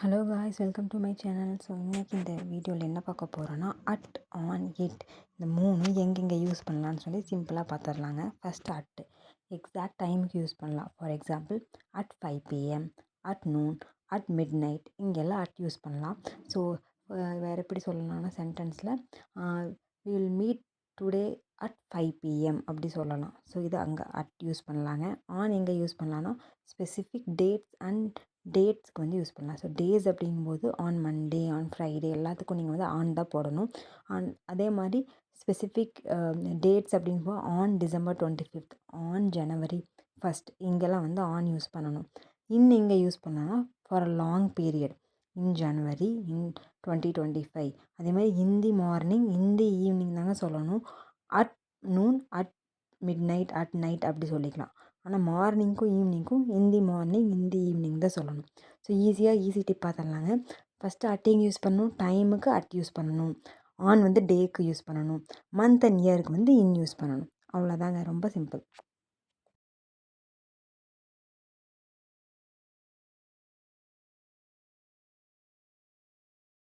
Hello guys, welcome to my channel. So இன்றைக்கி இந்த வீடியோவில் என்ன பார்க்க போகிறோன்னா அட், ஆன், இட் இந்த மூணு எங்கெங்கே யூஸ் பண்ணலான்னு சொல்லி சிம்பிளாக பார்த்துடலாங்க. ஃபஸ்ட்டு அட் எக்ஸாக்ட் டைமுக்கு யூஸ் பண்ணலாம். For example at 5 PM, at noon, at midnight இங்கெல்லாம் அட் யூஸ் பண்ணலாம். ஸோ வேறு எப்படி சொல்லலாம்னா சென்டென்ஸில் will meet today at 5 PM அப்படி சொல்லலாம். ஸோ இது அங்கே அட் யூஸ் பண்ணலாங்க. ஆன் எங்கே யூஸ் பண்ணலான்னா ஸ்பெசிஃபிக் டேட்ஸ்க்கு வந்து யூஸ் பண்ணலாம். ஸோ டேஸ் அப்படிங்கும்போது ஆன் மண்டே, ஆன் ஃப்ரைடே எல்லாத்துக்கும் நீங்கள் வந்து ஆன் தான் போடணும். அதே மாதிரி ஸ்பெசிஃபிக் டேட்ஸ் அப்படிங்கும்போது on December 25th, on January 1st இங்கெல்லாம் வந்து ஆன் யூஸ் பண்ணணும். இங்கே யூஸ் பண்ணால் for a long period in January in 2025. அதே மாதிரி இந்தி மார்னிங் இந்தி ஈவினிங் தாங்க சொல்லணும். At noon, at midnight, at night அப்படி சொல்லிக்கலாம். ஆனால் மார்னிங்க்கும் ஈவினிங்க்கும் இந்தி மார்னிங் இந்தி ஈவினிங் தான் சொல்லணும். ஸோ ஈஸி டிப் பார்த்துடலாங்க. ஃபஸ்ட்டு அட்டிங் யூஸ் பண்ணணும், டைமுக்கு அட் யூஸ் பண்ணணும், ஆன் வந்து டேக்கு யூஸ் பண்ணணும், மந்த் அண்ட் இயருக்கு வந்து இன் யூஸ் பண்ணணும். அவ்வளோதாங்க, ரொம்ப சிம்பிள்.